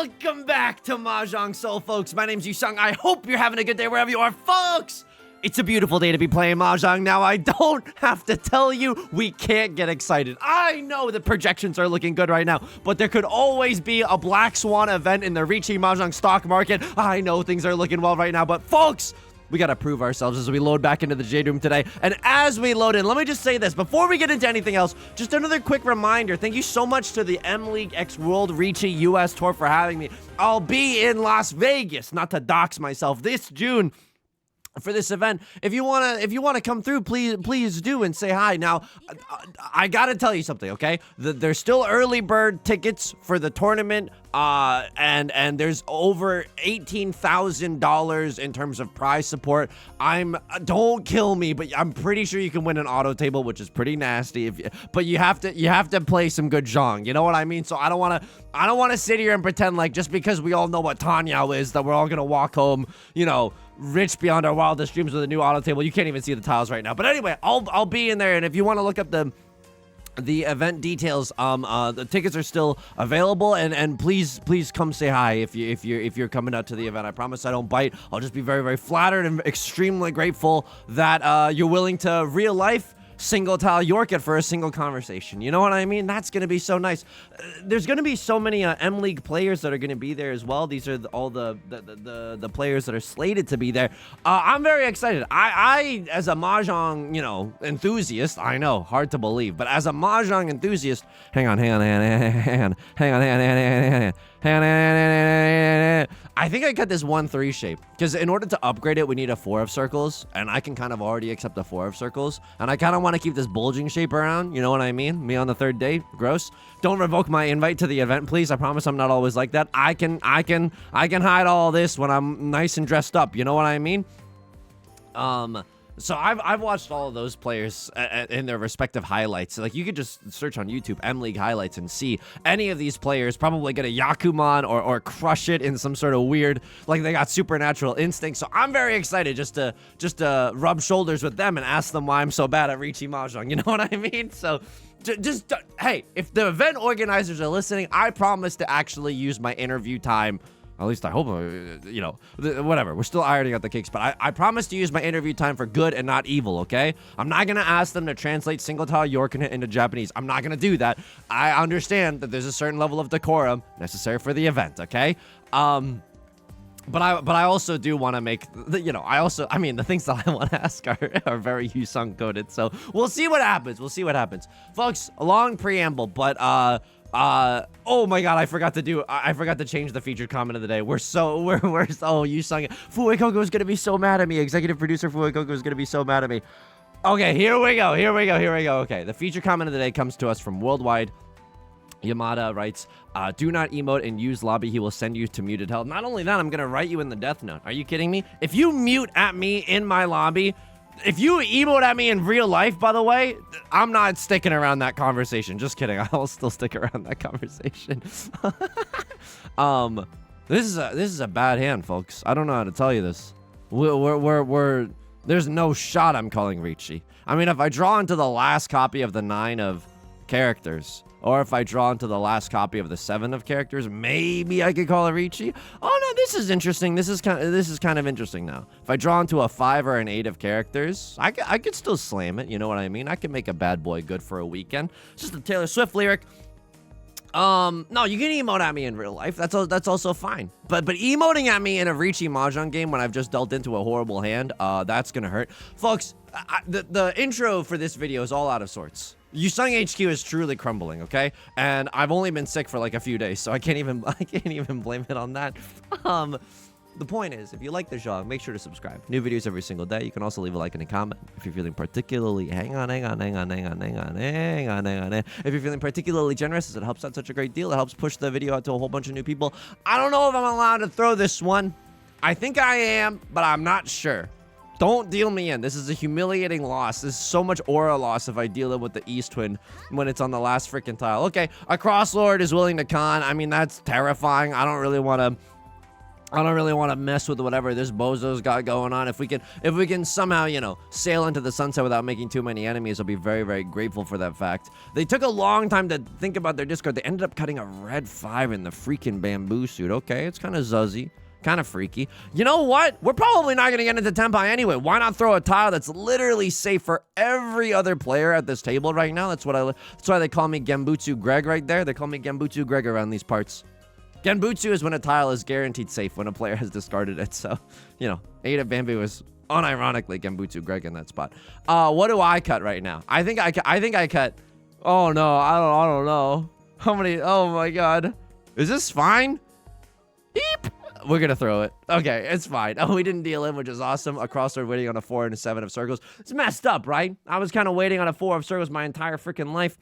Welcome back to Mahjong Soul, folks. My name's Yusong. I hope you're having a good day wherever you are, folks. It's a beautiful day to be playing Mahjong. Now, I don't have to tell you, we can't get excited. I know the projections are looking good right now, but there could always be a Black Swan event in the Riichi Mahjong stock market. I know things are looking well right now, but folks, we gotta prove ourselves as we load back into the Jade Room today. And as we load in, let me just say this. Before we get into anything else, just another quick reminder. Thank you so much to the M League X World Riichi US Tour for having me. I'll be in Las Vegas, not to dox myself, this June for this event. If you wanna come through, please do and say hi. Now, I gotta tell you something, okay? There's still early bird tickets for the tournament, and there's over $18,000 in terms of prize support. Don't kill me, but I'm pretty sure you can win an auto table, which is pretty nasty. But you have to play some good zhong. You know what I mean? So I don't wanna sit here and pretend like just because we all know what Tenhou is that we're all gonna walk home, you know, rich beyond our wildest dreams with a new auto table. You can't even see the tiles right now. But anyway, I'll be in there, and if you want to look up the event details, the tickets are still available, and please come say hi if you're coming out to the event. I promise I don't bite. I'll just be very, very flattered and extremely grateful that you're willing to real life single tile York it for a single conversation. You know what I mean? That's gonna be so nice. There's gonna be so many M League players that are gonna be there as well. These are all the players that are slated to be there. I'm very excited. I as a Mahjong, you know, enthusiast, I know, hard to believe, but as a Mahjong enthusiast, hang on. I think I got this 1-3 shape, because in order to upgrade it, we need a 4 of circles, and I can kind of already accept a 4 of circles, and I kind of want to keep this bulging shape around, you know what I mean? Me on the third day, gross. Don't revoke my invite to the event, please. I promise I'm not always like that. I can hide all this when I'm nice and dressed up, you know what I mean? So I've watched all of those players in their respective highlights. Like, you could just search on YouTube M League highlights and see any of these players probably get a Yakuman or crush it in some sort of weird, like they got supernatural instinct. So I'm very excited just to rub shoulders with them and ask them why I'm so bad at Riichi Mahjong. You know what I mean? So just hey, if the event organizers are listening, I promise to actually use my interview time. At least I hope, you know, whatever. We're still ironing out the kinks, but I promise to use my interview time for good and not evil, okay? I'm not going to ask them to translate single tile York into Japanese. I'm not going to do that. I understand that there's a certain level of decorum necessary for the event, okay? But I also do want to make, you know, I mean, the things that I want to ask are very Yusong coded, so we'll see what happens. We'll see what happens. Folks, a long preamble, but, oh my god, I forgot to change the featured comment of the day. We're you sung it. Fuecoco is gonna be so mad at me. Executive producer Fuecoco is gonna be so mad at me. Okay, here we go. Okay, the featured comment of the day comes to us from Worldwide. Yamada writes, do not emote and use lobby. He will send you to muted hell. Not only that, I'm gonna write you in the death note. Are you kidding me? If you mute at me in my lobby, if you emote at me in real life, by the way, I'm not sticking around that conversation. Just kidding. I'll still stick around that conversation. This is a bad hand, folks. I don't know how to tell you this. There's no shot I'm calling Riichi. I mean, if I draw into the last copy of the 9 of characters, or if I draw into the last copy of the 7 of characters, maybe I could call it Riichi. Oh no, this is interesting. This is kind of interesting now. If I draw into a 5 or an 8 of characters, I could still slam it. You know what I mean? I can make a bad boy good for a weekend. It's just a Taylor Swift lyric. No, you can emote at me in real life. That's also fine. But emoting at me in a Riichi Mahjong game when I've just dealt into a horrible hand, that's gonna hurt, folks. The intro for this video is all out of sorts. Yusong HQ is truly crumbling, okay? And I've only been sick for like a few days, so I can't even blame it on that. The point is, if you like the show, make sure to subscribe. New videos every single day. You can also leave a like and a comment if you're feeling particularly if you're feeling particularly generous, as it helps out such a great deal. It helps push the video out to a whole bunch of new people. I don't know if I'm allowed to throw this one. I think I am, but I'm not sure. Don't deal me in. This is a humiliating loss. This is so much aura loss if I deal it with the East Twin when it's on the last freaking tile. Okay, a Crosslord is willing to con. I mean, that's terrifying. I don't really want I don't really want to mess with whatever this bozo's got going on. If we can somehow, you know, sail into the sunset without making too many enemies, I'll be very, very grateful for that fact. They took a long time to think about their discard. They ended up cutting a red 5 in the freaking bamboo suit. Okay, it's kind of zuzzy, kind of freaky. You know what? We're probably not going to get into Tenpai anyway. Why not throw a tile that's literally safe for every other player at this table right now? That's why they call me Genbutsu Greg right there. They call me Genbutsu Greg around these parts. Genbutsu is when a tile is guaranteed safe when a player has discarded it. So, you know, 8 of Bamboo is unironically Genbutsu Greg in that spot. What do I cut right now? I think I cut. Oh no, I don't know. How many? Oh my god. Is this fine? Eep. We're gonna throw it. Okay, it's fine. Oh, we didn't deal in, which is awesome. A crossword waiting on a 4 and a 7 of circles. It's messed up, right? I was kind of waiting on a 4 of circles my entire freaking life.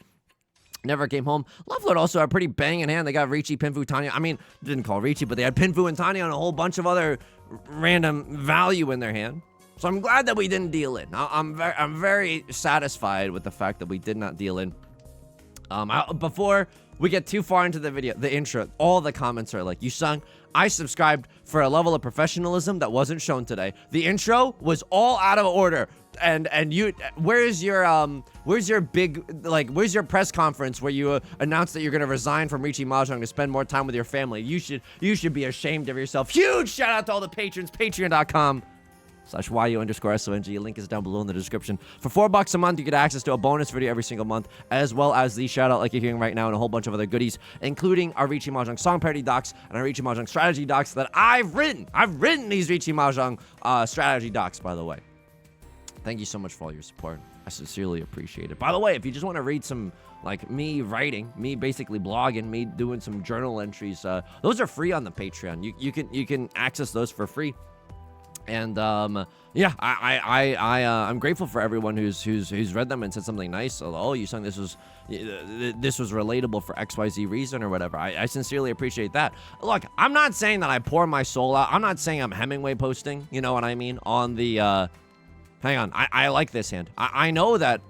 Never came home. Lovelord also had a pretty banging hand. They got Riichi, Pinfu, Tanya. I mean, didn't call Riichi, but they had Pinfu and Tanya and a whole bunch of other random value in their hand. So I'm glad that we didn't deal in. I'm very satisfied with the fact that we did not deal in. Before we get too far into the video, the intro, all the comments are like, Yusong, I subscribed for a level of professionalism that wasn't shown today. The intro was all out of order. And you, where's your big, like, where's your press conference where you announce that you're gonna resign from Riichi Mahjong to spend more time with your family? You should be ashamed of yourself. Huge shout out to all the patrons. Patreon.com/YU_SONG. Link is down below in the description. For $4 a month, you get access to a bonus video every single month, as well as the shout out like you're hearing right now and a whole bunch of other goodies, including our Riichi Mahjong song parody docs and our Riichi Mahjong strategy docs that I've written. I've written these Riichi Mahjong strategy docs, by the way. Thank you so much for all your support. I sincerely appreciate it. By the way, if you just want to read some, like, me writing, me basically blogging, me doing some journal entries, those are free on the Patreon. You can access those for free. And yeah, I'm grateful for everyone who's read them and said something nice. Oh, Yusong, this was relatable for XYZ reason or whatever. I sincerely appreciate that. Look, I'm not saying that I pour my soul out. I'm not saying I'm Hemingway posting. You know what I mean? On the hang on, I like this hand. I know that,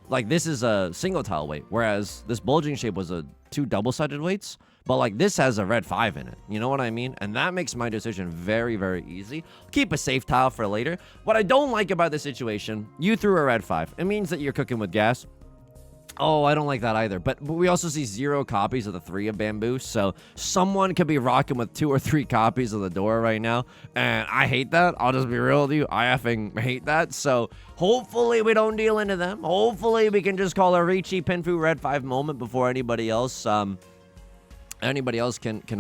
like, this is a single tile weight, whereas this bulging shape was a 2 double-sided weights. But, like, this has a red 5 in it. You know what I mean? And that makes my decision very, very easy. Keep a safe tile for later. What I don't like about this situation, you threw a red 5. It means that you're cooking with gas. Oh, I don't like that either. But we also see 0 copies of the 3 of bamboo. So someone could be rocking with 2 or 3 copies of the door right now. And I hate that. I'll just be real with you. I effing hate that. So hopefully we don't deal into them. Hopefully we can just call a Riichi Pinfu red 5 moment before anybody else can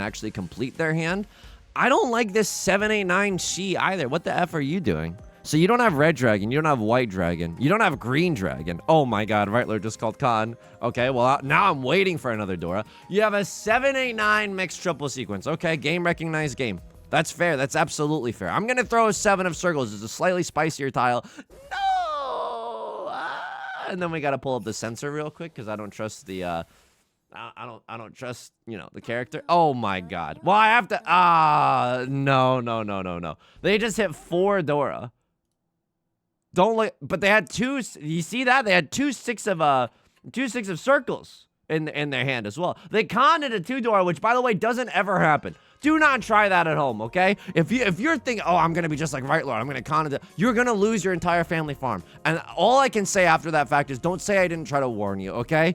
actually complete their hand. I don't like this 789 Shi either. What the F are you doing? So you don't have red dragon, you don't have white dragon, you don't have green dragon. Oh my god, Rightler just called Khan. Okay, well, now I'm waiting for another Dora. You have a 789 mixed triple sequence. Okay, game recognized game. That's fair, that's absolutely fair. I'm gonna throw a 7 of circles. It's a slightly spicier tile. No! And then we gotta pull up the sensor real quick, because I don't trust the, I don't trust, you know, the character. Oh my god. Well, I have to, no. They just hit 4 Dora. Don't look, but they had 2, you see that? They had 2 6 of circles in their hand as well. They conned a 2 Dora, which, by the way, doesn't ever happen. Do not try that at home, okay? If you're thinking, oh, I'm gonna be just like Rightlord, I'm gonna con it, you're gonna lose your entire family farm. And all I can say after that fact is, don't say I didn't try to warn you, okay?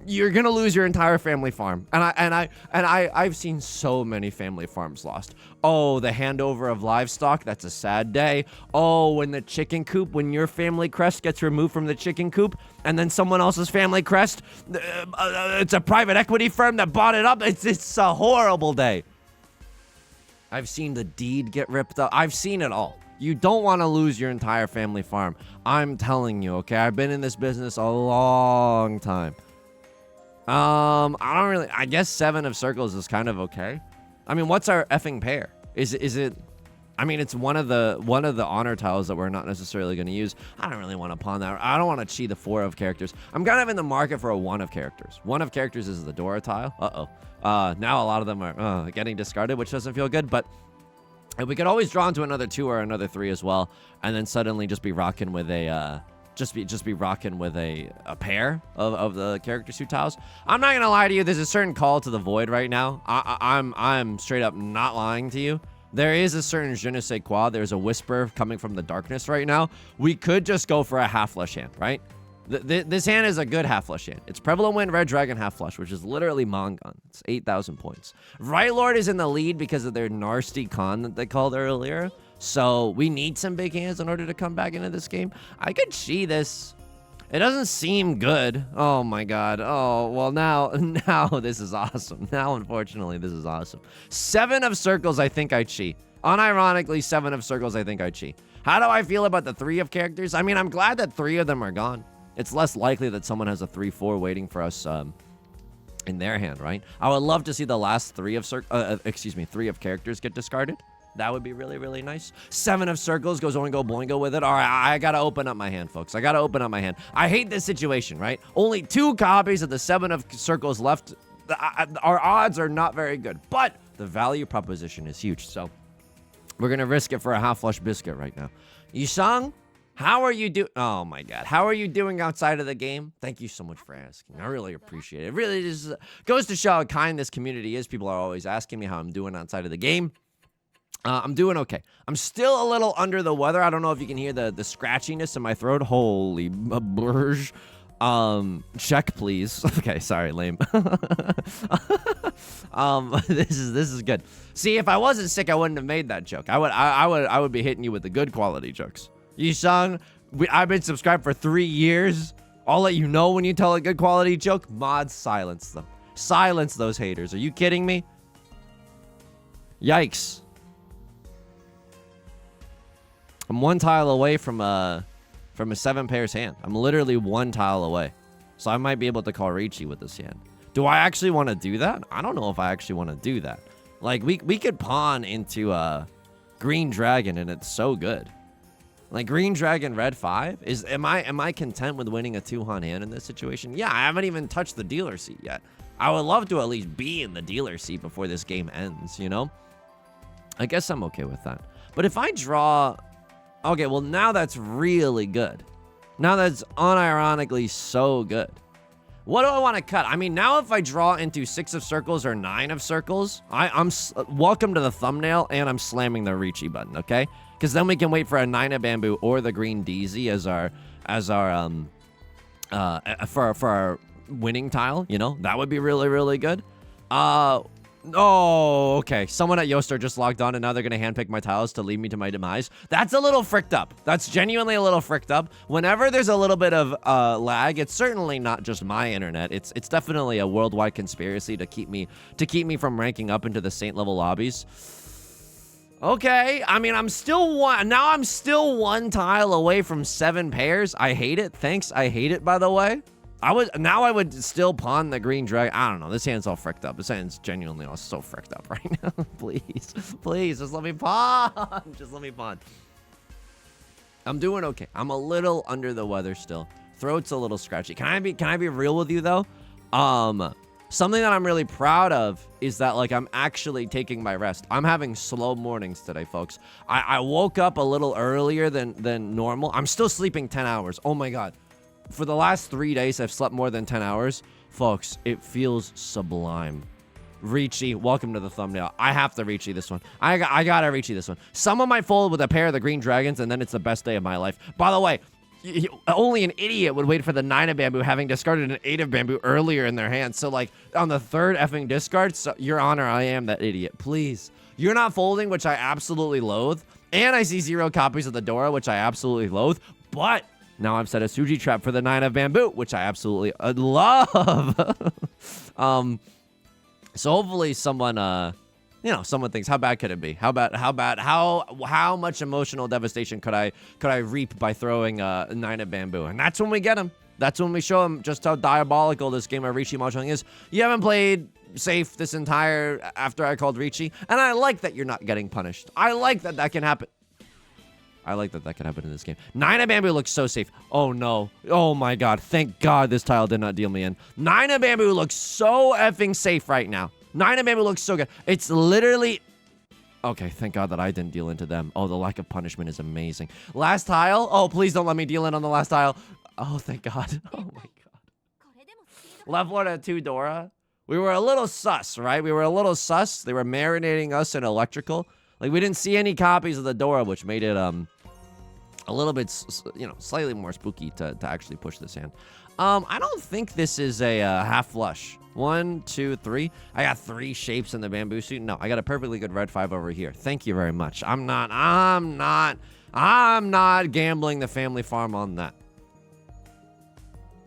You're gonna lose your entire family farm. And I've seen so many family farms lost. Oh, the handover of livestock, that's a sad day. Oh, when the chicken coop, when your family crest gets removed from the chicken coop, and then someone else's family crest, it's a private equity firm that bought it up. It's a horrible day. I've seen the deed get ripped up. I've seen it all. You don't want to lose your entire family farm. I'm telling you, okay? I've been in this business a long time. I guess 7 of circles is kind of okay. I mean, what's our effing pair? Is it, I mean, it's one of the honor tiles that we're not necessarily going to use. I don't really want to pawn that. I don't want to cheat the 4 of characters. I'm kind of in the market for a 1 of characters. 1 of characters is the Dora tile. Now a lot of them are getting discarded, which doesn't feel good, but we could always draw into another 2 or another 3 as well, and then suddenly just be rocking with a, just be rocking with a pair of the character suit tiles. I'm not gonna lie to you. There's a certain call to the void right now. I'm straight up not lying to you. There is a certain je ne sais quoi. There's a whisper coming from the darkness right now. We could just go for a half flush hand, right? This hand is a good half flush hand. It's Prevalent Wind, Red Dragon, half flush, which is literally Mongon. It's 8,000 points. Right Lord is in the lead because of their nasty con that they called earlier. So we need some big hands in order to come back into this game. I could see this. It doesn't seem good. Oh my god. Oh, well now this is awesome. Now, unfortunately, this is awesome. 7 of circles, I think I cheat. Unironically, 7 of circles, I think I cheat. How do I feel about the 3 of characters? I mean, I'm glad that 3 of them are gone. It's less likely that someone has a 3-4 waiting for us in their hand, right? I would love to see the last 3 of 3 of characters get discarded. That would be really, really nice. 7 of circles goes Oingo Boingo with it. All right, I gotta open up my hand, folks. I gotta open up my hand. I hate this situation, right? Only 2 copies of the 7 of circles left. Our odds are not very good, but the value proposition is huge. So we're gonna risk it for a half flush biscuit right now. Yusong, how are you doing? Oh my god, how are you doing outside of the game? Thank you so much for asking. I really appreciate it. It really just goes to show how kind this community is. People are always asking me how I'm doing outside of the game. I'm doing okay. I'm still a little under the weather. I don't know if you can hear the scratchiness in my throat. Holy burge. Check please. Okay, sorry, lame. This is good. See, if I wasn't sick, I wouldn't have made that joke. I would be hitting you with the good quality jokes. Yusong, I've been subscribed for 3 years. I'll let you know when you tell a good quality joke. Mods, silence them. Silence those haters. Are you kidding me? Yikes. I'm 1 tile away from a 7 pairs hand. I'm literally 1 tile away. So I might be able to call Riichi with this hand. Do I actually want to do that? I don't know if I actually want to do that. Like, we could pawn into Green Dragon, and it's so good. Like, Green Dragon, Red 5? Am I content with winning a 2-han hand in this situation? Yeah, I haven't even touched the dealer seat yet. I would love to at least be in the dealer seat before this game ends, you know? I guess I'm okay with that. But if I draw... Okay, well, now that's really good. Now that's unironically so good. What do I want to cut? I mean, now if I draw into 6 of circles or 9 of circles, I'm welcome to the thumbnail, and I'm slamming the Riichi button, okay? Because then we can wait for a 9 of bamboo or the green DZ for our winning tile, you know? That would be really, really good. Oh, okay. Someone at Yoster just logged on, and now they're going to handpick my tiles to lead me to my demise. That's a little fricked up. That's genuinely a little fricked up. Whenever there's a little bit of lag, it's certainly not just my internet. It's definitely a worldwide conspiracy to keep me from ranking up into the Saint level lobbies. Okay, I mean, I'm still 1 tile away from 7 pairs. I hate it. Thanks. I hate it, by the way. I would still pawn the green dragon. I don't know. This hand's all fricked up. This hand's genuinely all so fricked up right now. Please, just let me pawn. Just let me pawn. I'm doing okay. I'm a little under the weather still. Throat's a little scratchy. Can I be real with you though? Something that I'm really proud of is that, like, I'm actually taking my rest. I'm having slow mornings today, folks. I woke up a little earlier than normal. I'm still sleeping 10 hours. Oh my god. For the last 3 days, I've slept more than 10 hours. Folks, it feels sublime. Riichi, welcome to the thumbnail. I have to Riichi this one. I gotta Riichi this one. Someone might fold with a pair of the green dragons, and then it's the best day of my life. By the way, only an idiot would wait for the 9 of bamboo, having discarded an 8 of bamboo earlier in their hand. So, like, on the 3rd effing discard, so, Your Honor, I am that idiot. Please. You're not folding, which I absolutely loathe. And I see 0 copies of the Dora, which I absolutely loathe. But... now I've set a Suji trap for the 9 of bamboo, which I absolutely love. So hopefully someone, someone thinks, how bad could it be? How much emotional devastation could I reap by throwing a 9 of bamboo? And that's when we get him. That's when we show him just how diabolical this game of Riichi Mahjong is. You haven't played safe this entire after I called Riichi, and I like that you're not getting punished. I like that can happen. I like that can happen in this game. 9 of bamboo looks so safe. Oh, no. Oh, my God. Thank God this tile did not deal me in. 9 of bamboo looks so effing safe right now. 9 of bamboo looks so good. It's literally... okay, thank God that I didn't deal into them. Oh, the lack of punishment is amazing. Last tile? Oh, please don't let me deal in on the last tile. Oh, thank God. Oh, my God. Left Lord at 2 Dora. We were a little sus, right? We were a little sus. They were marinating us in electrical. Like, we didn't see any copies of the Dora, which made it a little bit, slightly more spooky to actually push this hand. I don't think this is a half flush. 1, 2, 3. I got 3 shapes in the bamboo suit. No, I got a perfectly good red 5 over here. Thank you very much. I'm not gambling the family farm on that.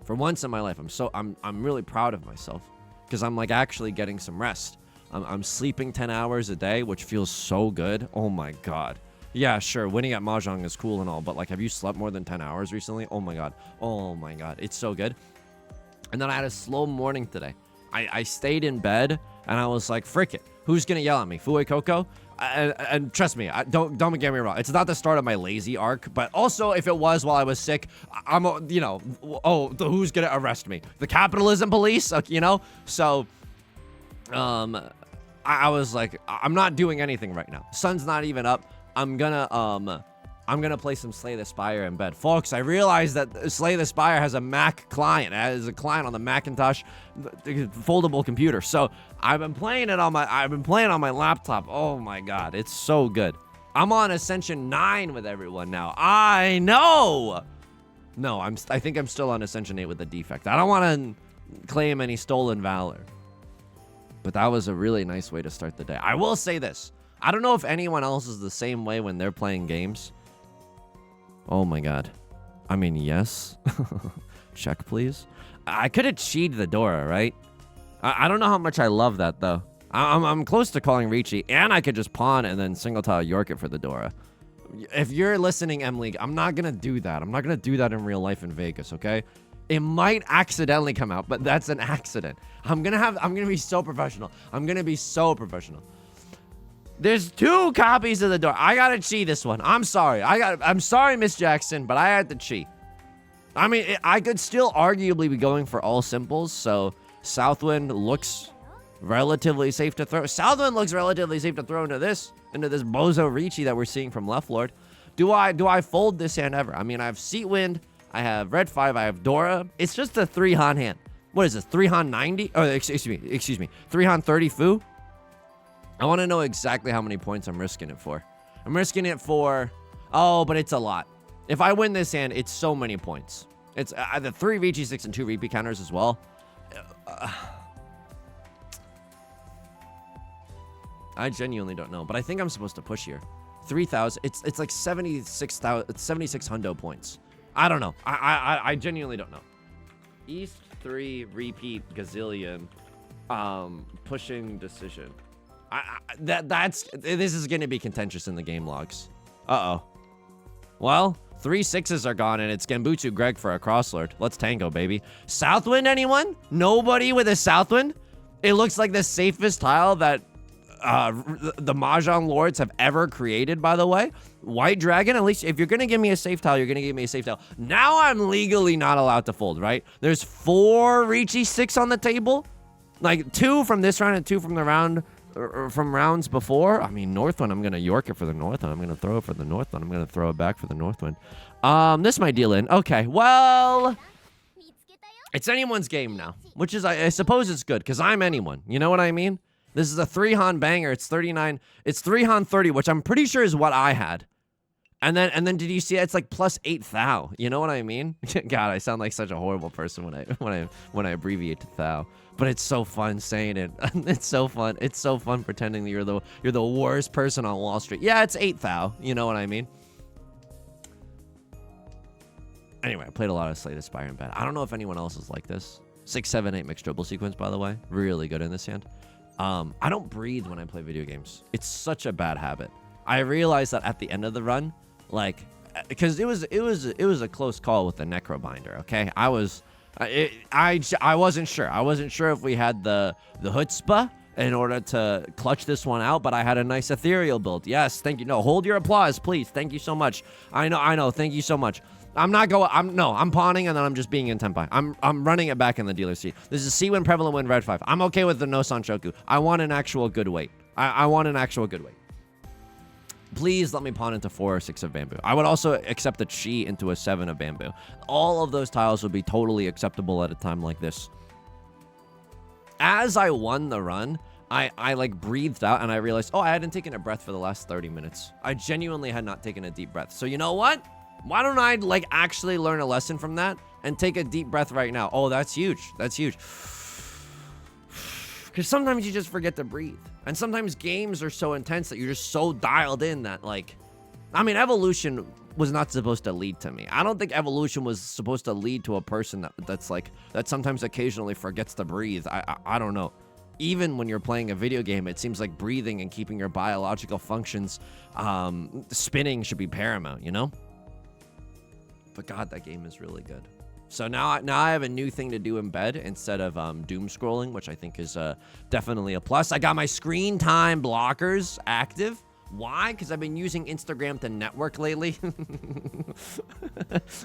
For once in my life, I'm really proud of myself because I'm like actually getting some rest. I'm sleeping 10 hours a day, which feels so good. Oh my God. Yeah, sure. Winning at Mahjong is cool and all, but like, have you slept more than 10 hours recently? Oh my God. Oh my God. It's so good. And then I had a slow morning today. I stayed in bed and I was like, frick it. Who's going to yell at me? Fue Coco? And trust me, don't get me wrong. It's not the start of my lazy arc, but also if it was while I was sick, who's going to arrest me? The capitalism police, So, I was like, I'm not doing anything right now. Sun's not even up. I'm gonna play some Slay the Spire in bed. Folks, I realized that Slay the Spire has a Mac client. It has a client on the Macintosh foldable computer. So I've been playing on my laptop. Oh my God, it's so good. I'm on Ascension 9 with everyone now. I know. No, I think I'm still on Ascension 8 with the defect. I don't want to claim any stolen valor. But that was a really nice way to start the day. I will say this. I don't know if anyone else is the same way when they're playing games. Oh my God. I mean, yes. Check, please. I could have cheated the Dora, right? I don't know how much I love that, though. I'm close to calling Riichi, and I could just pawn and then single tile York it for the Dora. If you're listening, M-League, I'm not going to do that. I'm not going to do that in real life in Vegas, okay? It might accidentally come out, but that's an accident. I'm going to be so professional. I'm going to be so professional. There's 2 copies of the Dora. I gotta cheat this one. I'm sorry. I'm sorry, Miss Jackson, but I had to cheat. I mean, I could still arguably be going for all simples, so Southwind looks relatively safe to throw. Southwind looks relatively safe to throw into this bozo Riichi that we're seeing from Left Lord. Do I fold this hand ever? I mean, I have Seatwind, I have Red 5, I have Dora. It's just a 3-Han hand. What is this? 3-Han 90? Oh, excuse me. 3-Han 30 Fu? I want to know exactly how many points I'm risking it for. I'm risking it for... Oh, but it's a lot. If I win this hand, it's so many points. It's the 3 Riichi 6 and 2 repeat counters as well. I genuinely don't know, but I think I'm supposed to push here. 3,000. It's like 76,000. It's 76 hundo points. I don't know. I genuinely don't know. East 3 repeat gazillion. Pushing decision. This is going to be contentious in the game logs. Uh-oh. Well, 3 6s are gone, and it's Genbutsu Greg for a crosslord. Let's tango, baby. Southwind, anyone? Nobody with a Southwind? It looks like the safest tile that the Mahjong lords have ever created, by the way. White Dragon, at least if you're going to give me a safe tile, you're going to give me a safe tile. Now I'm legally not allowed to fold, right? There's 4 Riichi 6 on the table. Like 2 from this round and 2 from the round... from rounds before. I mean, Northwind, I'm going to York it for the Northwind. I'm going to throw it for the Northwind. I'm going to throw it back for the Northwind. This might deal in. Okay, well, it's anyone's game now, which is, I suppose it's good, because I'm anyone. You know what I mean? This is a 3-Han banger. It's 39. It's 3-Han 30, which I'm pretty sure is what I had. And then did you see it? It's like plus 8 thou. You know what I mean? God, I sound like such a horrible person when I abbreviate to thou. But it's so fun saying it. It's so fun. It's so fun pretending that you're the worst person on Wall Street. Yeah, it's 8 thou. You know what I mean? Anyway, I played a lot of Slay the Spire in bed. I don't know if anyone else is like this. 6, 7, 8 mixed triple sequence, by the way. Really good in this hand. I don't breathe when I play video games. It's such a bad habit. I realized that at the end of the run, like, because it was a close call with the Necrobinder. Okay, I wasn't sure. I wasn't sure if we had the chutzpah in order to clutch this one out, but I had a nice ethereal build. Yes, thank you. No, hold your applause, please. Thank you so much. I know. Thank you so much. I'm pawning and then I'm just being in tempai. I'm running it back in the dealer seat. This is C-Win, Prevalent Win, Red 5. I'm okay with the no Sanshoku. I want an actual good weight. I want an actual good weight. Please let me pawn into 4 or 6 of bamboo. I would also accept a chi into a 7 of bamboo. All of those tiles would be totally acceptable at a time like this. As I won the run, I like breathed out and I realized, oh, I hadn't taken a breath for the last 30 minutes. I genuinely had not taken a deep breath. So you know what? Why don't I like actually learn a lesson from that and take a deep breath right now? Oh, that's huge. That's huge. Because sometimes you just forget to breathe. And sometimes games are so intense that you're just so dialed in that like, I mean, evolution was not supposed to lead to me. I don't think evolution was supposed to lead to a person that sometimes occasionally forgets to breathe. I don't know. Even when you're playing a video game, it seems like breathing and keeping your biological functions spinning should be paramount, you know? But God, that game is really good. So now I have a new thing to do in bed instead of doom scrolling, which I think is definitely a plus. I got my screen time blockers active. Why? Because I've been using Instagram to network lately,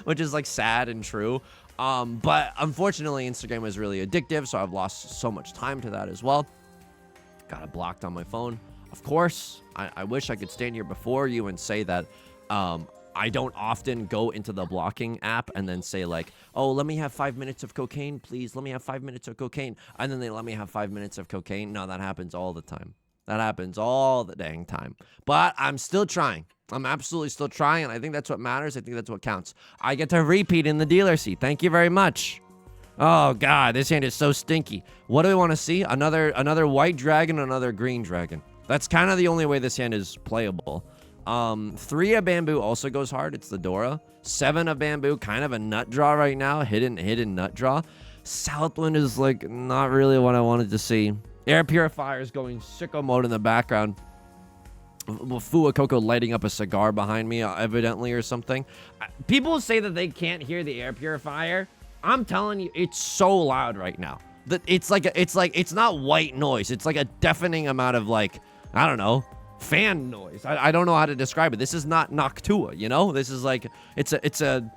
which is like sad and true. But unfortunately, Instagram is really addictive, so I've lost so much time to that as well. Got it blocked on my phone. Of course, I wish I could stand here before you and say that I don't often go into the blocking app and then say like, oh, let me have 5 minutes of cocaine, please. Let me have 5 minutes of cocaine. And then they let me have 5 minutes of cocaine. No, that happens all the time. That happens all the dang time. But I'm still trying. I'm absolutely still trying, and I think that's what matters. I think that's what counts. I get to repeat in the dealer seat. Thank you very much. Oh, God, this hand is so stinky. What do we want to see? Another white dragon, another green dragon. That's kind of the only way this hand is playable. 3 of bamboo also goes hard. It's the Dora. 7 of bamboo, kind of a nut draw right now. Hidden nut draw. Southwind is, like, not really what I wanted to see. Air purifier is going sicko mode in the background. Fuwacoco lighting up a cigar behind me, evidently, or something. People say that they can't hear the air purifier. I'm telling you, it's so loud right now. It's not white noise. It's like a deafening amount of like, I don't know, fan noise. I don't know how to describe it. This is not Noctua, you know? This is like, it's sucking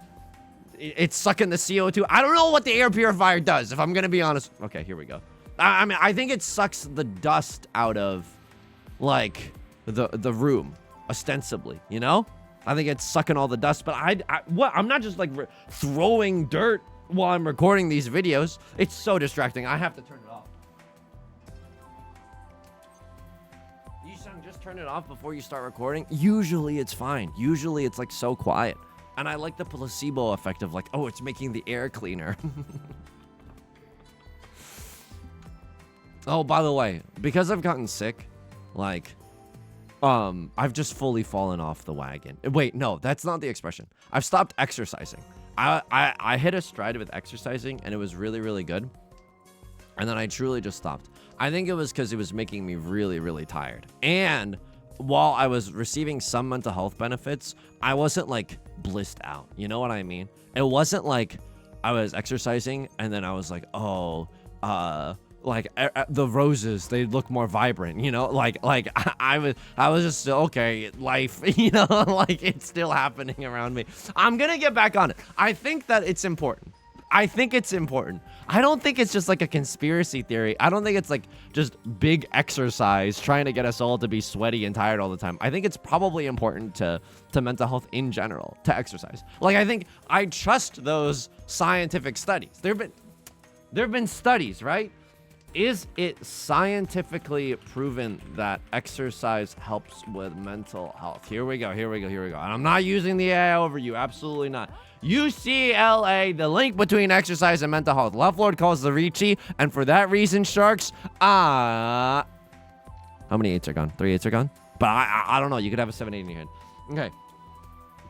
the CO2. I don't know what the air purifier does, if I'm gonna be honest. Okay, here we go. I mean, I think it sucks the dust out of, like, the room, ostensibly, you know? I think it's sucking all the dust, but I'm not just, like, throwing dirt while I'm recording these videos. It's so distracting. I have to turn it off. Yusong, just turn it off before you start recording. Usually it's fine. Usually it's, like, so quiet. And I like the placebo effect of, like, oh, it's making the air cleaner. Oh, by the way, because I've gotten sick, like, I've just fully fallen off the wagon. Wait, no, that's not the expression. I've stopped exercising. I hit a stride with exercising, and it was really, really good. And then I truly just stopped. I think it was because it was making me really, really tired. And while I was receiving some mental health benefits, I wasn't, like, blissed out. You know what I mean? It wasn't like I was exercising, and then I was like, oh, like the roses, they look more vibrant, you know, like I was just okay, life, you know, like it's still happening around me. I'm gonna get back on it. I think that it's important. I don't think it's just like a conspiracy theory. I don't think it's like just big exercise trying to get us all to be sweaty and tired all the time. I think it's probably important to mental health in general, to exercise. Like, I trust those scientific studies. There have been studies, right? Is it scientifically proven that exercise helps with mental health? Here we go. And I'm not using the AI over you. Absolutely not. UCLA, the link between exercise and mental health. Left Lord calls the Riichi, and for that reason, sharks, how many 8s are gone? 3 8s are gone? But I don't know. You could have a 7 8 in your hand. Okay.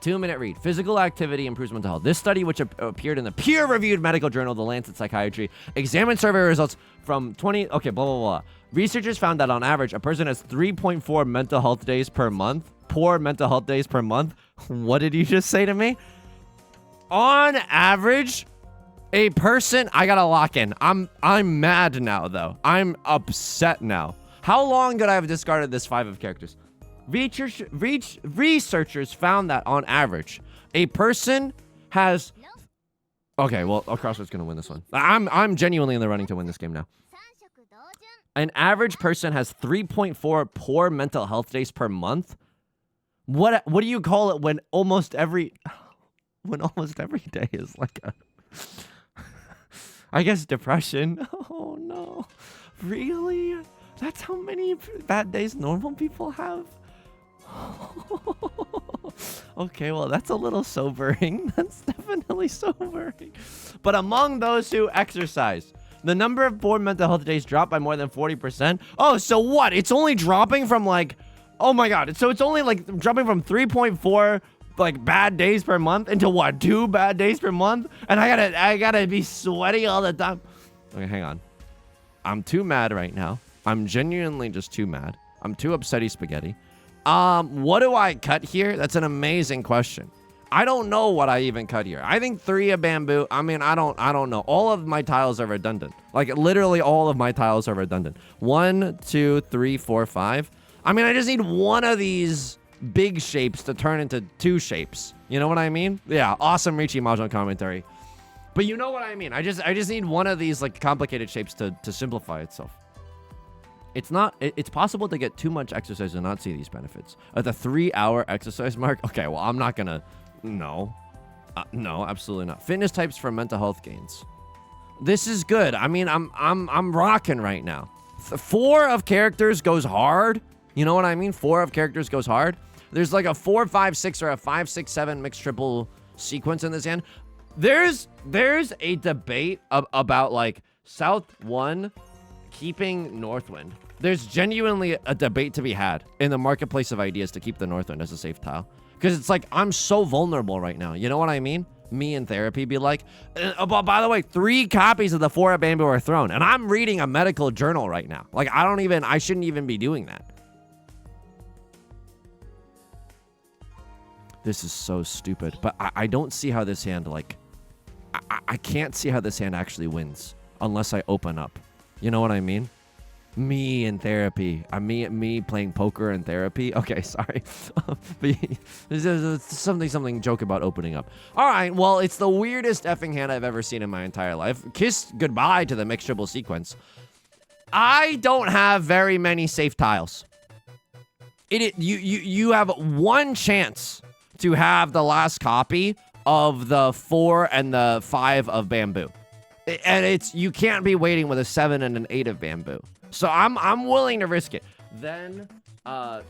2-minute read. Physical activity improves mental health. This study, which appeared in the peer-reviewed medical journal, The Lancet Psychiatry, examined survey results from 20... Okay, blah, blah, blah. Researchers found that on average, a person has 3.4 mental health days per month. Poor mental health days per month. What did you just say to me? On average, a person... I gotta lock in. I'm mad now, though. I'm upset now. How long could I have discarded this 5 of characters? Researchers found that on average, a person has... Okay, well, CrossFit's gonna win this one. I'm genuinely in the running to win this game now. An average person has 3.4 poor mental health days per month. What do you call it when almost every day is like a... I guess depression. Oh no, really? That's how many bad days normal people have? Okay, well, that's a little sobering. That's definitely sobering. But among those who exercise, the number of poor mental health days dropped by more than 40%. Oh, so what? It's only dropping from like, oh my God. So it's only like dropping from 3.4 like bad days per month into what? 2 bad days per month? And I gotta be sweaty all the time. Okay, hang on. I'm too mad right now. I'm genuinely just too mad. I'm too upsetty spaghetti. What do I cut here? That's an amazing question. I don't know what I even cut here. I think 3 of bamboo. I mean, I don't know. All of my tiles are redundant. Like literally all of my tiles are redundant. 1, 2, 3, 4, 5. I mean, I just need one of these big shapes to turn into 2 shapes. You know what I mean? Yeah, awesome Riichi Mahjong commentary. But you know what I mean. I just need one of these like complicated shapes to simplify itself. It's possible to get too much exercise and not see these benefits. At the 3-hour exercise mark? Okay, well, I'm not gonna... No. No, absolutely not. Fitness types for mental health gains. This is good. I mean, I'm rocking right now. 4 of characters goes hard. You know what I mean? 4 of characters goes hard. There's like a 4, 5, 6 or a 5, 6, 7 mixed triple sequence in this hand. There's a debate about like South 1 keeping Northwind. There's genuinely a debate to be had in the marketplace of ideas to keep the Northwind as a safe tile. Because it's like, I'm so vulnerable right now. You know what I mean? Me in therapy be like, by the way, 3 copies of the 4 of bamboo are thrown. And I'm reading a medical journal right now. Like, I shouldn't even be doing that. This is so stupid. But I don't see how this hand, like, I can't see how this hand actually wins unless I open up. You know what I mean? Me in therapy. Me playing poker in therapy. Okay, sorry. There's something joke about opening up. All right, well, it's the weirdest effing hand I've ever seen in my entire life. Kiss goodbye to the mixed triple sequence. I don't have very many safe tiles. You have one chance to have the last copy of the 4 and the 5 of bamboo. And you can't be waiting with a 7 and an 8 of bamboo. So I'm willing to risk it. Then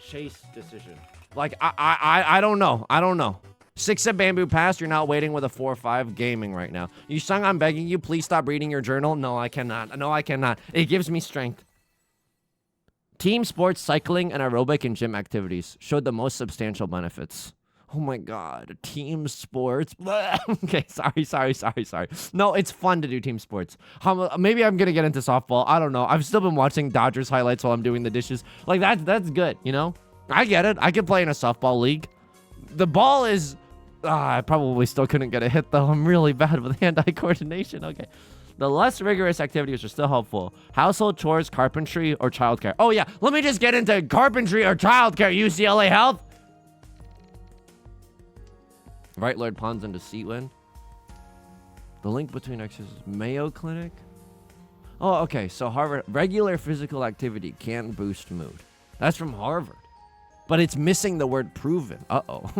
chase decision. Like I don't know. I don't know. 6 of bamboo passed. You're not waiting with a 4 or 5 gaming right now. Yusong, I'm begging you, please stop reading your journal. No, I cannot. No, I cannot. It gives me strength. Team sports, cycling, and aerobic and gym activities showed the most substantial benefits. Oh my God, team sports. Okay, sorry. No, it's fun to do team sports. Maybe I'm gonna get into softball. I don't know. I've still been watching Dodgers highlights while I'm doing the dishes. Like that's good, you know? I get it. I could play in a softball league. The ball is... I probably still couldn't get a hit though. I'm really bad with hand-eye coordination. Okay. The less rigorous activities are still helpful. Household chores, carpentry, or childcare. Oh yeah, let me just get into carpentry or childcare, UCLA Health. Right Lord pawns into Seatwind. The link between exercises. Mayo Clinic. Oh, okay. So Harvard. Regular physical activity can boost mood. That's from Harvard. But it's missing the word proven. Uh-oh.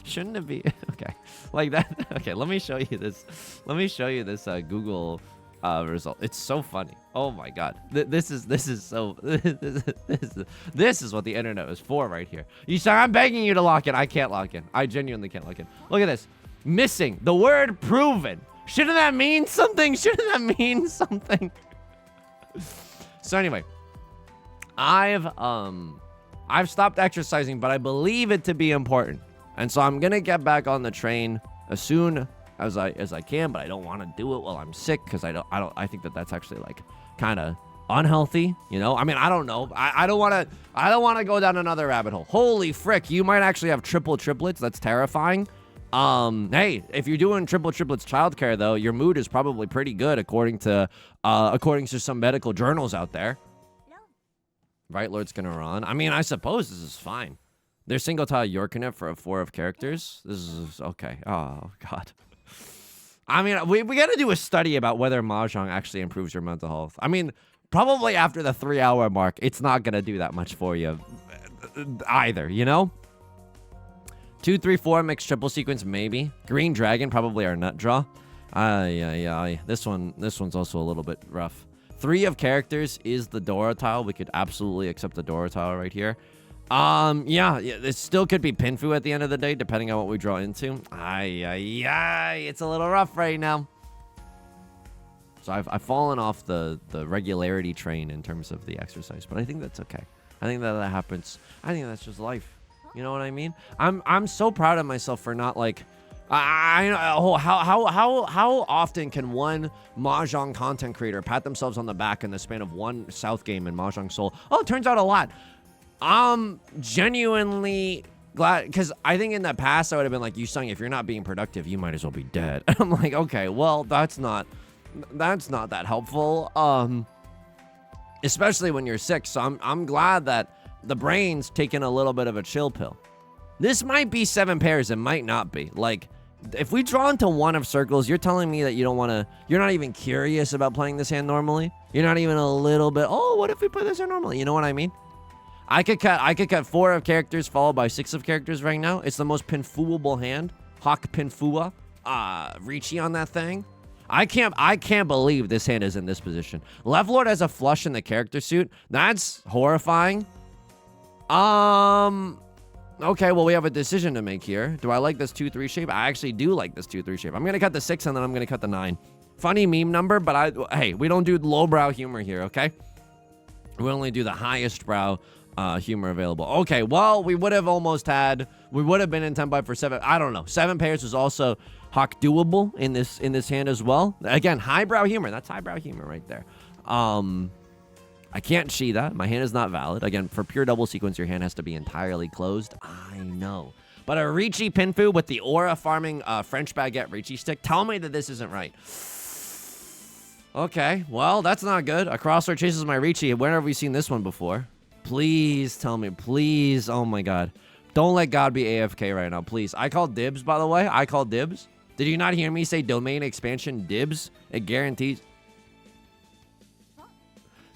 Shouldn't it be? Okay. Like that. Okay, let me show you this. Let me show you this Google result. It's so funny. Oh my God. This is so this is what the internet was for right here. I'm begging you to lock in. I can't lock in. I genuinely can't lock in. Look at this. Missing the word proven. Shouldn't that mean something? Shouldn't that mean something? So anyway, I've stopped exercising, but I believe it to be important. And so I'm gonna get back on the train as soon as I can, but I don't want to do it while I'm sick because I think that's actually like kind of unhealthy, you know? I mean, I don't know. I don't want to go down another rabbit hole. Holy frick, you might actually have triplets. That's terrifying. Hey, if you're doing triplets childcare though, your mood is probably pretty good according to some medical journals out there. Right Lord's gonna run. I mean, I suppose this is fine. There's single tile Yorkinet for a 4 of characters. This is okay. Oh God. I mean, we got to do a study about whether Mahjong actually improves your mental health. I mean, probably after the 3-hour mark, it's not going to do that much for you either, you know? 2, 3, 4 mixed triple sequence, maybe. Green Dragon, probably our nut draw. Yeah. This one's also a little bit rough. 3 of characters is the Dora tile. We could absolutely accept the Dora tile right here. Yeah, it still could be Pinfu at the end of the day, depending on what we draw into. It's a little rough right now. So I've fallen off the regularity train in terms of the exercise, but I think that's okay. I think that happens. I think that's just life. You know what I mean? I'm so proud of myself for not like. How often can one Mahjong content creator pat themselves on the back in the span of one South game in Mahjong Soul? Oh, it turns out a lot. I'm genuinely glad, because I think in the past I would have been like, Yusong, if you're not being productive, you might as well be dead. I'm like, okay, well, that's not that helpful. Especially when you're sick. So I'm glad that the brain's taking a little bit of a chill pill. This might be 7 pairs, it might not be. Like, if we draw into 1 of circles, you're telling me that you don't want to, you're not even curious about playing this hand normally. You're not even a little bit, oh, what if we play this hand normally? You know what I mean? I could cut 4 of characters followed by 6 of characters right now. It's the most pinfuable hand. Hawk Pinfua. Riichi on that thing. I can't believe this hand is in this position. Left Lord has a flush in the character suit. That's horrifying. Okay, well, we have a decision to make here. Do I like this 2-3 shape? I actually do like this 2-3 shape. I'm going to cut the 6 and then I'm going to cut the 9. Funny meme number, but hey, we don't do lowbrow humor here, okay? We only do the highest brow humor available. Okay, well, we would have been in 10 for 7. I don't know. 7 pairs was also Hawk doable in this hand as well. Again, highbrow humor. That's highbrow humor right there. I can't see that. My hand is not valid. Again, for pure double sequence, your hand has to be entirely closed. I know. But a Riichi Pinfu with the aura farming French baguette Riichi stick. Tell me that this isn't right. Okay, well, that's not good. A crossword chases my Riichi. Where have we seen this one before? Please tell me. Please. Oh, my God. Don't let God be AFK right now, please. I called dibs, by the way. I called dibs. Did you not hear me say domain expansion dibs? It guarantees.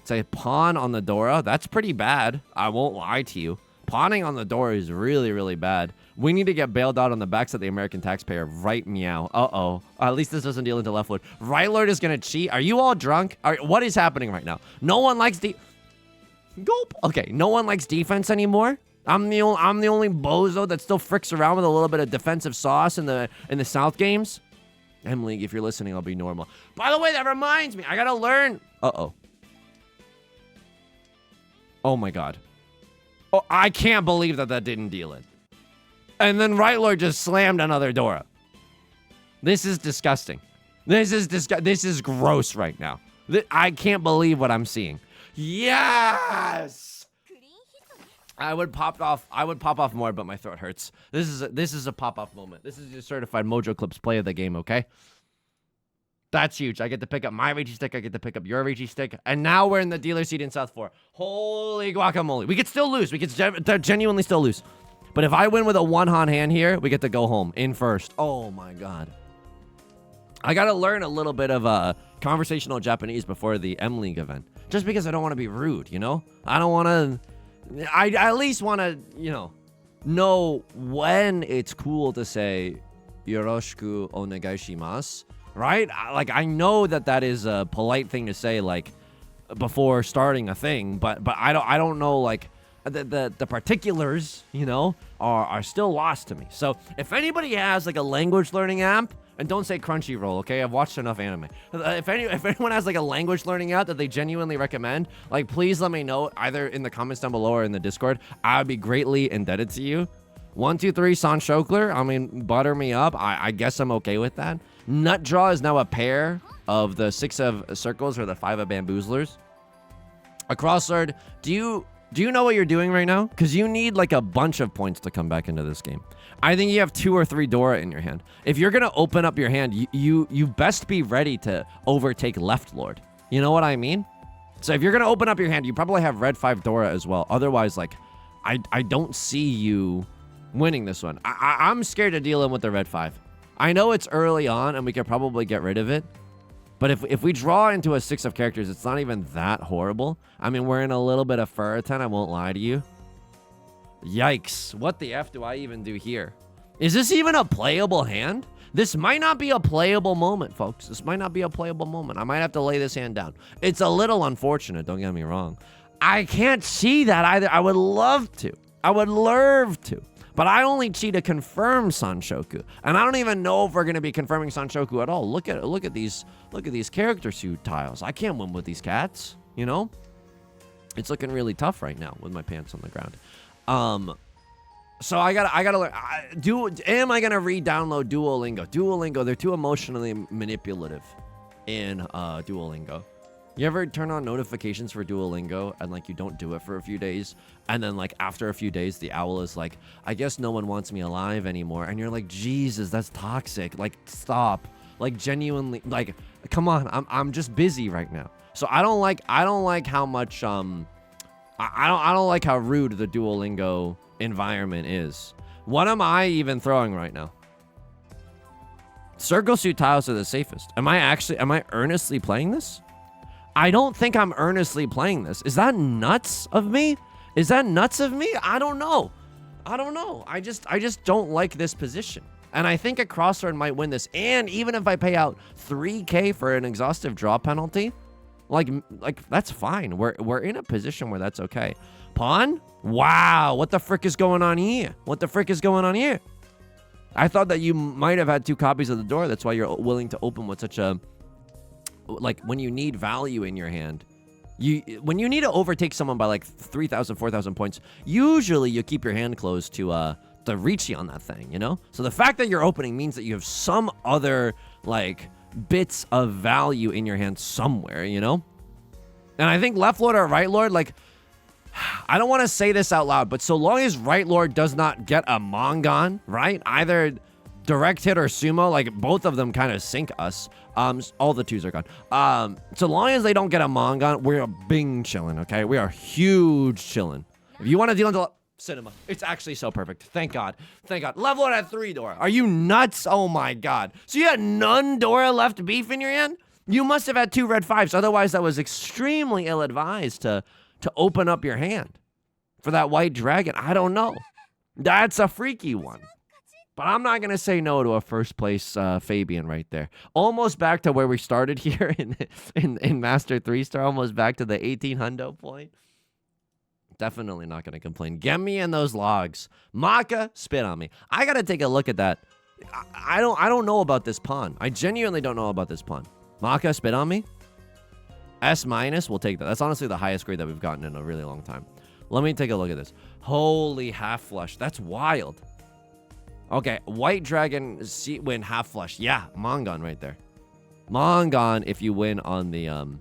Say pawn on the Dora. That's pretty bad. I won't lie to you. Pawning on the Dora is really, really bad. We need to get bailed out on the backs of the American taxpayer. Right meow. Uh-oh. At least this doesn't deal into left Lord. Right Lord is going to cheat. Are you all drunk? What is happening right now? No one likes Gulp. Okay, no one likes defense anymore. I'm the only bozo that still fricks around with a little bit of defensive sauce in the South games. M-League, if you're listening, I'll be normal. By the way, that reminds me. I got to learn. Uh-oh. Oh, my God. Oh, I can't believe that didn't deal it. And then Right Lord just slammed another Dora. This is disgusting. This is gross right now. I can't believe what I'm seeing. Yes! I would pop off more, but my throat hurts. This is a pop-off moment. This is your certified Mojo Clips play of the game, okay? That's huge. I get to pick up my Riichi stick. I get to pick up your Riichi stick. And now we're in the dealer seat in South 4. Holy guacamole. We could still lose. We could genuinely still lose. But if I win with a one-han hand here, we get to go home in first. Oh, my God. I got to learn a little bit of conversational Japanese before the M-League event. Just because I don't want to be rude, you know? I don't want to... I at least want to, know when it's cool to say, Yoroshiku onegai shimasu. Right? Like, I know that is a polite thing to say, like, before starting a thing, but I don't know, like, the particulars, are still lost to me. So, if anybody has, like, a language learning app, and don't say Crunchyroll, okay? I've watched enough anime. If anyone has, like, a language learning app that they genuinely recommend, like, please let me know, either in the comments down below or in the Discord. I would be greatly indebted to you. 1, 2, 3, San Shokler. I mean, butter me up. I guess I'm okay with that. Nut Draw is now a pair of the 6 of circles or the 5 of bamboozlers. A crossword. Do you know what you're doing right now? Because you need like a bunch of points to come back into this game. I think you have 2 or 3 Dora in your hand. If you're gonna open up your hand, you best be ready to overtake Left Lord. You know what I mean? So if you're gonna open up your hand, you probably have Red 5 Dora as well. Otherwise, like, I don't see you winning this one. I'm scared of dealing with the Red 5. I know it's early on and we could probably get rid of it. But if we draw into a 6 of characters, it's not even that horrible. I mean, we're in a little bit of Furriton, I won't lie to you. Yikes. What the F do I even do here? Is this even a playable hand? This might not be a playable moment, folks. This might not be a playable moment. I might have to lay this hand down. It's a little unfortunate, don't get me wrong. I can't see that either. I would love to. I would love to. But I only see to confirm Sanshoku. And I don't even know if we're going to be confirming Sanshoku at all. Look at these character suit tiles. I can't win with these cats, you know? It's looking really tough right now with my pants on the ground. So I gotta learn. Am I gonna re-download Duolingo? Duolingo, they're too emotionally manipulative in Duolingo. You ever turn on notifications for Duolingo and like you don't do it for a few days, and then like after a few days the owl is like, I guess no one wants me alive anymore, and you're like, Jesus, that's toxic. Like, stop. Like, genuinely, like, come on. I'm just busy right now. So I don't like how much I don't like how rude the Duolingo environment is. What am I even throwing right now? Circle suit tiles are the safest. Am I earnestly playing this? I don't think I'm earnestly playing this. Is that nuts of me? Is that nuts of me? I don't know. I just don't like this position. And I think a crossword might win this. And even if I pay out 3K for an exhaustive draw penalty, like that's fine. We're in a position where that's okay. Pawn? Wow, what the frick is going on here? What the frick is going on here? I thought that you might have had 2 copies of the door. That's why you're willing to open with such a, like, when you need value in your hand. When you need to overtake someone by like 3,000, 4,000 points, usually you keep your hand closed to the reachi on that thing, you know? So the fact that you're opening means that you have some other, like, bits of value in your hand somewhere, you know? And I think left lord or right lord, like, I don't want to say this out loud, but so long as right lord does not get a Mongon, right? Either direct hit or sumo, like both of them kind of sink us. All the 2s are gone. So long as they don't get a Mongon, we're bing chilling, okay? We are huge chilling. If you want to deal into cinema, it's actually so perfect. Thank God. Thank God. Left lord at 3 Dora. Are you nuts? Oh my God. So you had none Dora left beef in your hand? You must have had 2 red 5s. Otherwise, that was extremely ill-advised to open up your hand for that white dragon. I don't know. That's a freaky one. But I'm not going to say no to a first place Fabian right there. Almost back to where we started here in Master 3-star. Almost back to the 1800 point. Definitely not going to complain. Get me in those logs. Maka, spit on me. I got to take a look at that. I don't know about this pawn. I genuinely don't know about this pawn. Maka, spit on me. S-, we'll take that. That's honestly the highest grade that we've gotten in a really long time. Let me take a look at this. Holy half flush. That's wild. Okay, white dragon win half flush. Yeah, Mongon right there. Mongon if you win on the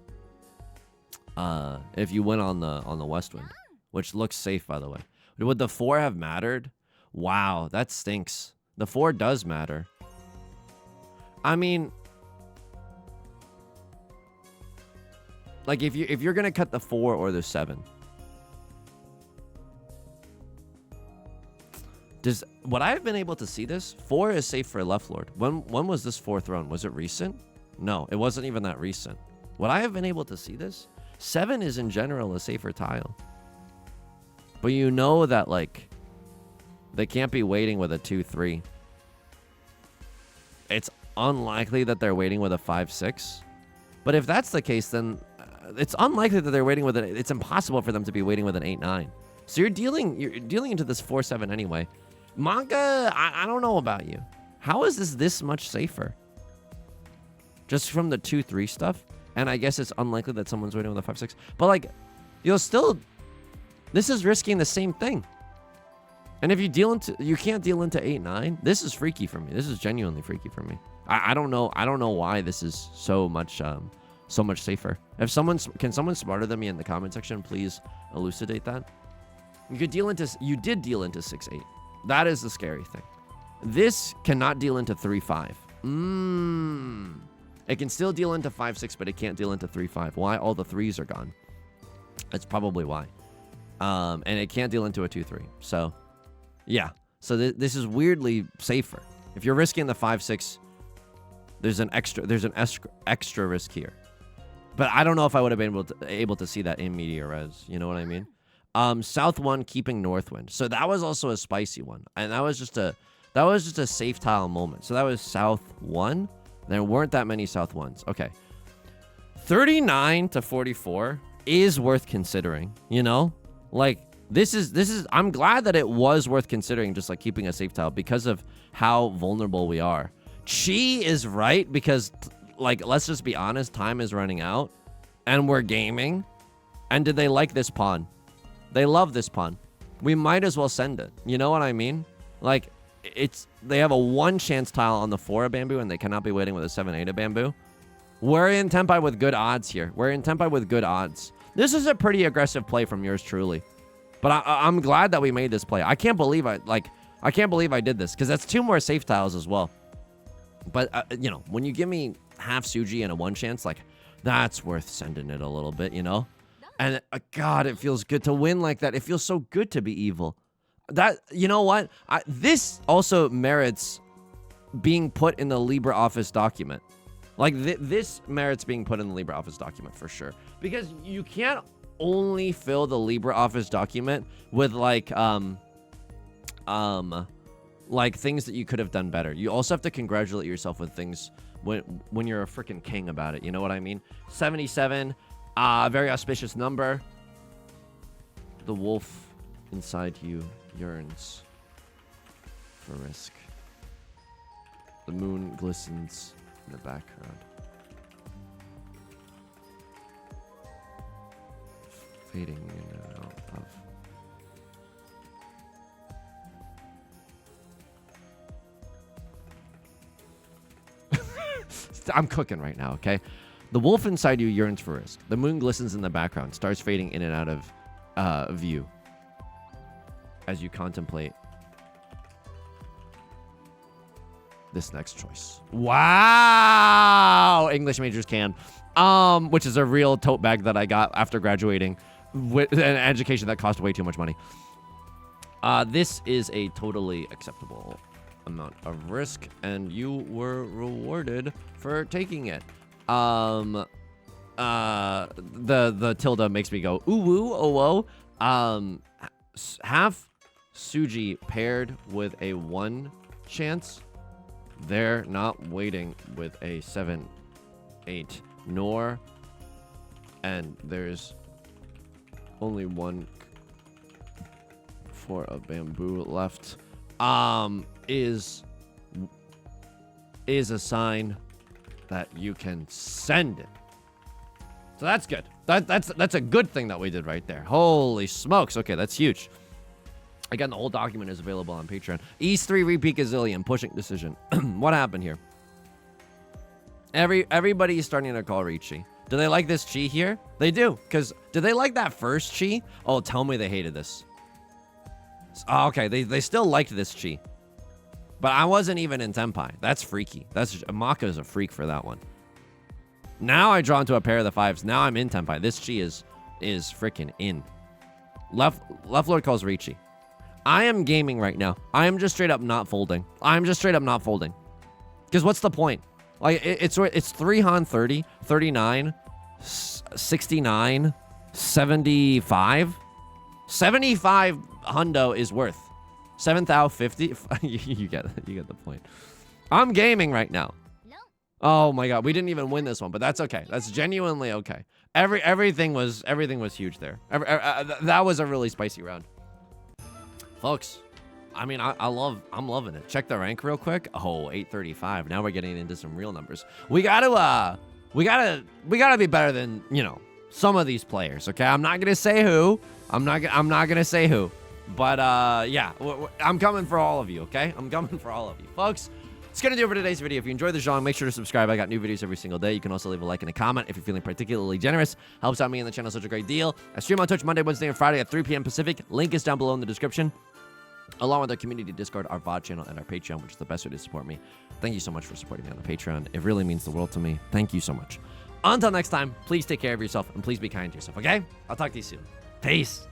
west wind, which looks safe by the way. Would the 4 have mattered? Wow, that stinks. The 4 does matter. I mean, like, if you're gonna cut the 4 or the 7, would I have been able to see this? 4 is safe for left lord. When was this 4 thrown? Was it recent? No, it wasn't even that recent. Would I have been able to see this? 7 is in general a safer tile, but you know that like they can't be waiting with a 2-3. It's unlikely that they're waiting with a 5-6. But if that's the case, then it's unlikely that they're waiting with it. It's impossible for them to be waiting with an 8-9. So you're dealing into this 4-7 anyway. Manga, I don't know about you. How is this much safer? Just from the 2-3 stuff? And I guess it's unlikely that someone's waiting with a 5-6. But like, you'll still, this is risking the same thing. And if you can't deal into 8-9, this is freaky for me. This is genuinely freaky for me. I don't know why this is so much safer. If someone smarter than me in the comment section, please elucidate that. You did deal into 6-8. That is the scary thing. This cannot deal into 3-5. It can still deal into 5-6, but it can't deal into 3-5. Why? All the 3s are gone. That's probably why. And it can't deal into a 2-3. So, yeah. So this is weirdly safer. If you're risking the 5-6, there's an extra risk here. But I don't know if I would have been able to see that in media res. You know what I mean? South 1 keeping north wind. So that was also a spicy one. And that was just That was just a safe tile moment. So that was south 1. There weren't that many south 1s. Okay. 39 to 44 is worth considering, you know? Like, this is, I'm glad that it was worth considering, just like keeping a safe tile because of how vulnerable we are. Chi is right because, like, let's just be honest, time is running out and we're gaming. And did they like this pawn? They love this pawn. We might as well send it. You know what I mean? Like, they have a 1 chance tile on the 4 of bamboo and they cannot be waiting with a 7-8 of bamboo. We're in tempai with good odds here. We're in tempai with good odds. This is a pretty aggressive play from yours truly. But I'm glad that we made this play. I can't believe I can't believe I did this because that's 2 more safe tiles as well. But, you know, when you give me half Suji and a 1 chance, like, that's worth sending it a little bit, you know? And, God, it feels good to win like that. It feels so good to be evil. That, you know what? This also merits being put in the LibreOffice document. Like, this merits being put in the LibreOffice document for sure. Because you can't only fill the LibreOffice document with, like things that you could have done better. You also have to congratulate yourself with things when you're a freaking king about it. You know what I mean? 77, very auspicious number. The wolf inside you yearns for risk. The moon glistens in the background. Fading in and out of. I'm cooking right now, okay? The wolf inside you yearns for risk. The moon glistens in the background, starts fading in and out of view as you contemplate this next choice. Wow! English majors can. Which is a real tote bag that I got after graduating with an education that cost way too much money. This is a totally acceptable amount of risk, and you were rewarded for taking it. The tilde makes me go ooh woo oh whoa. Half Suji paired with a 1 chance. They're not waiting with a 7-8 nor, and there's only 1 for a bamboo left. Is a sign that you can send it. So that's good. That's a good thing that we did right there. Holy smokes. Okay, that's huge. Again, the whole document is available on Patreon. East 3 repeat gazillion pushing decision. What happened here? Everybody is starting to call Riichi. Do they like this chi here? They do. Because did they like that first chi? Oh, tell me they hated this. Oh, okay, they still liked this chi. But I wasn't even in Tenpai. That's freaky. Maka is a freak for that one. Now I draw into a pair of the 5s. Now I'm in Tenpai. This chi is freaking in. Left Lord calls Riichi. I am gaming right now. I am just straight up not folding. Because what's the point? Like, it's 3 Han 30, 39, 69, 75. 75 hundo is worth 7,050. You get the point. I'm gaming right now. No. Oh my god, we didn't even win this one, but that's okay. That's genuinely okay. Everything was huge there. That was a really spicy round, folks. I mean, I'm loving it. Check the rank real quick. Oh, 835. Now we're getting into some real numbers. We gotta be better than, you know, some of these players. Okay, I'm not gonna say who. I'm not gonna say who. But yeah, I'm coming for all of you. Okay, I'm coming for all of you, folks. It's gonna do it for today's video. If you enjoyed the genre, make sure to subscribe. I got new videos every single day. You can also leave a like and a comment if you're feeling particularly generous. Helps out me and the channel such a great deal. I stream on Twitch Monday, Wednesday, and Friday at 3 p.m. Pacific. Link is down below in the description, along with our community Discord, our VOD channel, and our Patreon, which is the best way to support me. Thank you so much for supporting me on the Patreon. It really means the world to me. Thank you so much. Until next time, please take care of yourself and please be kind to yourself, okay? I'll talk to you soon. Peace.